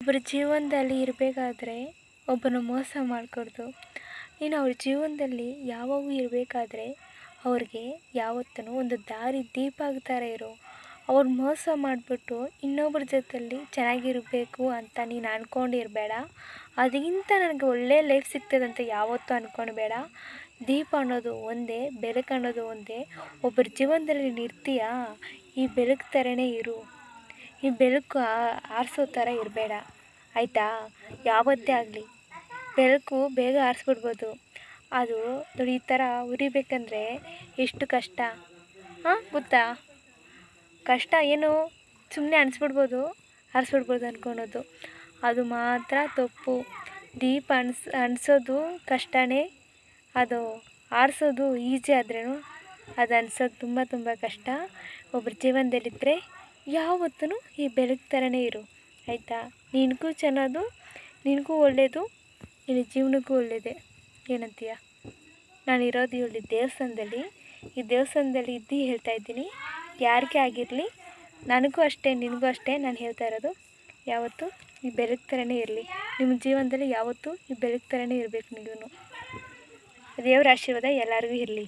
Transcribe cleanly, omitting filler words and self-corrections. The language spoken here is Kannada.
ಒಬ್ಬರ ಜೀವನದಲ್ಲಿ ಇರಬೇಕಾದ್ರೆ ಒಬ್ಬನ ಮೋಸ ಮಾಡಿಕೊಡ್ದು ನೀನು ಅವ್ರ ಜೀವನದಲ್ಲಿ ಯಾವಾಗೂ ಇರಬೇಕಾದ್ರೆ ಅವ್ರಿಗೆ ಯಾವತ್ತೂ ಒಂದು ದಾರಿ ದೀಪ ಥರ ಇರು. ಅವ್ರು ಮೋಸ ಮಾಡಿಬಿಟ್ಟು ಇನ್ನೊಬ್ಬರ ಜೊತೆಯಲ್ಲಿ ಚೆನ್ನಾಗಿರಬೇಕು ಅಂತ ನೀನು ಅಂದ್ಕೊಂಡಿರಬೇಡ. ಅದಕ್ಕಿಂತ ನನಗೆ ಒಳ್ಳೆಯ ಲೈಫ್ ಸಿಗ್ತದಂತ ಯಾವತ್ತೂ ಅಂದ್ಕೊಳ್ಬೇಡ. ದೀಪ ಅನ್ನೋದು ಒಂದೇ, ಬೆಳಕು ಅನ್ನೋದು ಒಂದೇ. ಒಬ್ಬರ ಜೀವನದಲ್ಲಿ ನೀನು ಇರ್ತೀಯಾ, ಈ ಬೆಳಕು ಥರನೇ ಇರು. ಈ ಬೆಳಕು ಆರಿಸೋ ಥರ ಇರಬೇಡ, ಆಯಿತಾ? ಯಾವತ್ತೇ ಆಗಲಿ ಬೆಳಕು ಬೇಗ ಆರಿಸ್ಬಿಡ್ಬೋದು. ಅದು ನೋಡಿ, ಈ ಥರ ಉರಿಬೇಕಂದ್ರೆ ಎಷ್ಟು ಕಷ್ಟ, ಗೊತ್ತಾ? ಕಷ್ಟ ಏನು ಸುಮ್ಮನೆ ಅನಿಸ್ಬಿಡ್ಬೋದು, ಆರಿಸ್ಬಿಡ್ಬೋದು ಅಂದ್ಕೊಳೋದು, ಅದು ಮಾತ್ರ ತಪ್ಪು. ದೀಪ ಅನಿಸೋದು ಕಷ್ಟವೇ, ಅದು ಆರಿಸೋದು ಈಸಿ ಆದ್ರೂ ಅದು ಅನ್ಸೋದು ತುಂಬ ತುಂಬ ಕಷ್ಟ. ಒಬ್ಬರ ಜೀವನದಲ್ಲಿದ್ದರೆ ಯಾವತ್ತೂ ಈ ಬೆಳಕು ಥರನೇ ಇರು, ಆಯಿತಾ? ನಿನಗೂ ಚೆನ್ನಾದು, ನಿನಗೂ ಒಳ್ಳೆಯದು, ನಿನ್ನ ಜೀವನಕ್ಕೂ ಒಳ್ಳೆಯದೇ. ಏನಂತೀಯ? ನಾನಿರೋದು ಇಲ್ಲಿ ದೇವಸ್ಥಾನದಲ್ಲಿ, ಈ ದೇವಸ್ಥಾನದಲ್ಲಿ ಇದ್ದು ಹೇಳ್ತಾಯಿದ್ದೀನಿ. ಯಾರಿಗೇ ಆಗಿರಲಿ, ನನಗೂ ಅಷ್ಟೇ ನಿನಗೂ ಅಷ್ಟೇ ನಾನು ಹೇಳ್ತಾ ಇರೋದು, ಯಾವತ್ತೂ ಈ ಬೆಳಕು ಥರನೇ ಇರಲಿ. ನಿಮ್ಮ ಜೀವನದಲ್ಲಿ ಯಾವತ್ತೂ ಈ ಬೆಳಕು ಥರನೇ ಇರಬೇಕು. ನೀವು ದೇವರ ಆಶೀರ್ವಾದ ಎಲ್ಲರಿಗೂ ಇರಲಿ.